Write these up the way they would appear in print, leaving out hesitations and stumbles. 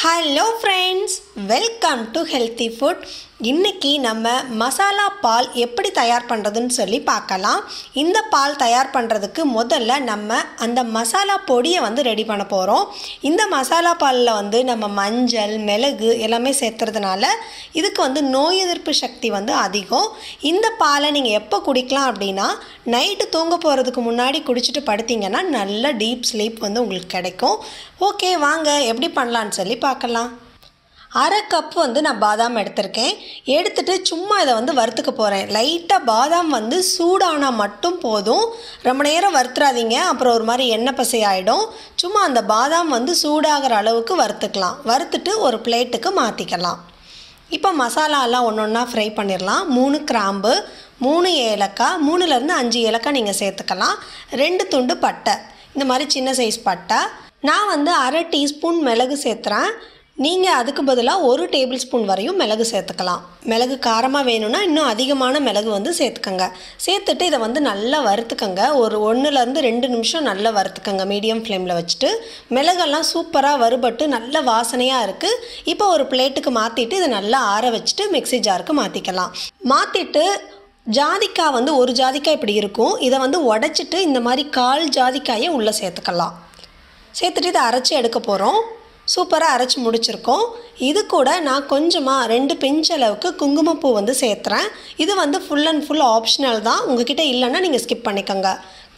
Hello friends, welcome to healthy food. இன்றைக்கி நம்ம மசாலா பால் எப்படி தயார் பண்ணுறதுன்னு சொல்லி பார்க்கலாம். இந்த பால் தயார் பண்ணுறதுக்கு முதல்ல நம்ம அந்த மசாலா பொடியை ரெடி பண்ண போகிறோம். இந்த மசாலா பாலில் நம்ம மஞ்சள், மிளகு எல்லாமே சேர்த்துறதுனால இதுக்கு நோய் எதிர்ப்பு சக்தி அதிகம். இந்த பாலை நீங்கள் எப்போ குடிக்கலாம் அப்படின்னா, நைட்டு தூங்க போகிறதுக்கு முன்னாடி குடிச்சிட்டு படுத்திங்கன்னா நல்ல டீப் ஸ்லீப் உங்களுக்கு கிடைக்கும். ஓகே, வாங்க எப்படி பண்ணலான்னு சொல்லி பார்க்கலாம். அரை கப் நான் பாதாம் எடுத்துகிட்டு சும்மா இதை வறுத்துக்க போகிறேன். லைட்டாக பாதாம் சூடானால் மட்டும் போதும், ரொம்ப நேரம் வறுத்துறாதீங்க, அப்புறம் ஒரு மாதிரி எண்ணெய் பசை ஆகிடும். சும்மா அந்த பாதாம் சூடாகிற அளவுக்கு வறுத்துக்கலாம். வறுத்துட்டு ஒரு பிளேட்டுக்கு மாற்றிக்கலாம். இப்போ மசாலாலாம் ஒன்று ஒன்றா ஃப்ரை பண்ணிடலாம். 3 கிராம்பு, 3 ஏலக்காய், 3லேருந்து 5 ஏலக்காய் நீங்கள் சேர்த்துக்கலாம். 2 துண்டு பட்டை, இந்த மாதிரி சின்ன சைஸ் பட்டை. நான் அரை டீஸ்பூன் மிளகு சேர்த்துறேன். நீங்கள் அதுக்கு பதிலாக 1 டேபிள் ஸ்பூன் வரையும் மிளகு சேர்த்துக்கலாம். மிளகு காரமாக வேணும்னா இன்னும் அதிகமான மிளகு சேர்த்துக்கங்க. சேர்த்துட்டு இதை நல்லா வறுத்துக்கங்க. ஒரு 1லேருந்து 2 நிமிஷம் நல்லா வறுத்துக்கங்க மீடியம் ஃப்ளேமில் வச்சுட்டு. மிளகெல்லாம் சூப்பராக வறுபட்டு நல்ல வாசனையாக இருக்குது. இப்போ ஒரு பிளேட்டுக்கு மாற்றிட்டு இதை நல்லா ஆற வச்சுட்டு மிக்ஸி ஜாருக்கு மாற்றிக்கலாம். மாற்றிட்டு ஜாதிக்காய் ஒரு ஜாதிக்காய் இப்படி இருக்கும், இதை உடைச்சிட்டு இந்த மாதிரி 1/4 ஜாதிக்காயை உள்ளே சேர்த்துக்கலாம். சேர்த்துட்டு இதை அரைச்சி எடுக்க போகிறோம். சூப்பராக அரைச்சி முடிச்சிருக்கோம். இது கூட நான் கொஞ்சமாக 2 பிஞ்ச் அளவுக்கு குங்குமப்பூ சேர்த்துறேன். இது ஃபுல் அண்ட் ஃபுல் ஆப்ஷனல் தான், உங்ககிட்ட இல்லைன்னா நீங்கள் ஸ்கிப் பண்ணிக்கோங்க.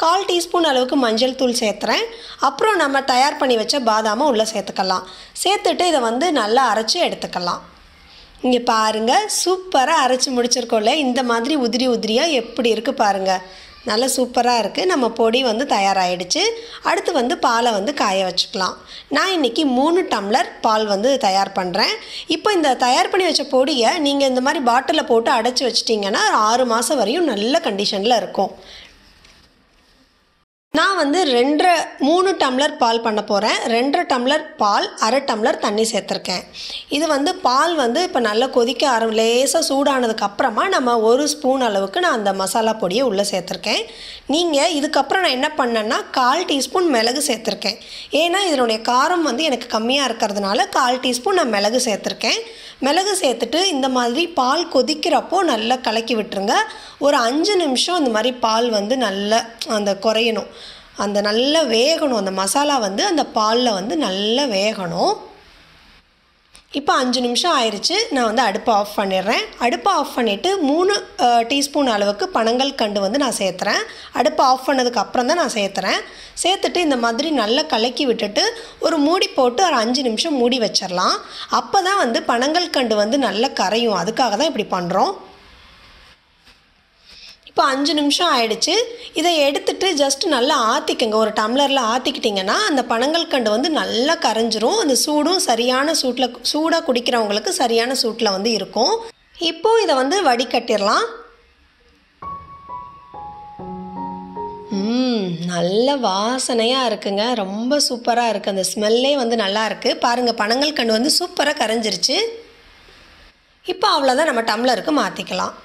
1/4 டீஸ்பூன் அளவுக்கு மஞ்சள் தூள் சேர்த்துறேன். அப்புறம் நம்ம தயார் பண்ணி வச்ச பாதாமை உள்ளே சேர்த்துக்கலாம். சேர்த்துட்டு இதை நல்லா அரைச்சி எடுத்துக்கலாம். இங்கே பாருங்கள், சூப்பராக அரைச்சி முடிச்சிருக்கோம்ல. இந்த மாதிரி உதிரி உதிரியாக எப்படி இருக்குது பாருங்கள், நல்லா சூப்பராக இருக்குது. நம்ம பொடி தயாராகிடுச்சு. அடுத்து பாலை காய வச்சுக்கலாம். நான் இன்றைக்கி 3 டம்ளர் பால் தயார் பண்ணுறேன். இப்போ இந்த தயார் பண்ணி வச்ச பொடியை நீங்கள் இந்த மாதிரி பாட்டிலில் போட்டு அடைச்சி வச்சிட்டிங்கன்னா 6 மாதம் வரையும் நல்ல கண்டிஷனில் இருக்கும். நான் 3 டம்ளர் பால் பண்ண போகிறேன். 2 டம்ளர் பால், அரை டம்ளர் தண்ணி சேர்த்துருக்கேன். இது பால் இப்போ நல்லா கொதிக்க லேசாக சூடானதுக்கப்புறமா நம்ம 1 ஸ்பூன் அளவுக்கு நான் அந்த மசாலா பொடியை உள்ளே சேர்த்துருக்கேன். நீங்கள் இதுக்கப்புறம் நான் என்ன பண்ணேன்னா 1/4 டீஸ்பூன் மிளகு சேர்த்துருக்கேன். ஏன்னா இதனுடைய காரம் எனக்கு கம்மியாக இருக்கிறதுனால 1/4 டீஸ்பூன் நான் மிளகு சேர்த்துருக்கேன். மிளகு சேர்த்துட்டு இந்த மாதிரி பால் கொதிக்கிறப்போ நல்லா கலக்கி விட்டுருங்க. ஒரு 5 நிமிஷம் இந்த மாதிரி பால் நல்லா அந்த குறையணும், அந்த நல்லா வேகணும். அந்த மசாலா அந்த பாலில் நல்லா வேகணும். இப்போ 5 நிமிஷம் ஆயிடுச்சு. நான் அடுப்பை ஆஃப் பண்ணிடுறேன். அடுப்பை ஆஃப் பண்ணிவிட்டு 3 டீஸ்பூன் அளவுக்கு பனங்கல்கண்டு நான் சேர்த்துறேன். அடுப்பை ஆஃப் பண்ணதுக்கு அப்புறம் தான் நான் சேர்த்துறேன். சேர்த்துட்டு இந்த மாதிரி நல்லா கலக்கி விட்டுட்டு ஒரு மூடி போட்டு ஒரு 5 நிமிஷம் மூடி வச்சிடலாம். அப்போ தான் பனங்கல்கண்டு நல்லா கரையும். அதுக்காக தான் இப்படி பண்ணுறோம். இப்போ 5 நிமிஷம் ஆயிடுச்சு. இதை எடுத்துட்டு ஜஸ்ட் நல்லா ஆற்றிக்கங்க. ஒரு டம்ளரில் ஆற்றிக்கிட்டிங்கன்னா அந்த பனங்கல்கண்டு நல்லா கரைஞ்சிரும். அந்த சூடும் சரியான சூடாக குடிக்கிறவங்களுக்கு சரியான சூட்டில் இருக்கும். இப்போது இதை வடிகட்டிடலாம். நல்ல வாசனையாக இருக்குங்க, ரொம்ப சூப்பராக இருக்குது. அந்த ஸ்மெல்லே நல்லா இருக்குது. பாருங்கள், பனங்கல்கண்டு சூப்பராக கரைஞ்சிருச்சு. இப்போ அவ்வளோதான், நம்ம டம்ளருக்கு மாற்றிக்கலாம்.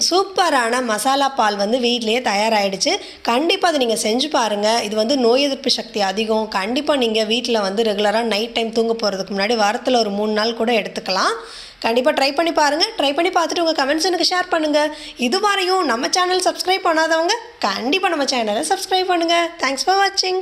சூப்பரான மசாலா பால் வீட்டிலையே தயாராகிடுச்சு. கண்டிப்பாக அதை நீங்கள் செஞ்சு பாருங்கள். இது நோய் எதிர்ப்பு சக்தி அதிகம். கண்டிப்பாக நீங்கள் வீட்டில் ரெகுலராக நைட் டைம் தூங்க போகிறதுக்கு முன்னாடி வாரத்தில் ஒரு 3 நாள் கூட எடுத்துக்கலாம். கண்டிப்பாக ட்ரை பண்ணி பாருங்கள். ட்ரை பண்ணி பார்த்துட்டு உங்கள் கமெண்ட்ஸ் எனக்கு ஷேர் பண்ணுங்கள். இதுவரையும் நம்ம சேனல் சப்ஸ்கிரைப் பண்ணாதவங்க கண்டிப்பாக நம்ம சேனலை சப்ஸ்கிரைப் பண்ணுங்கள். தேங்க்ஸ் ஃபார் வாட்சிங்.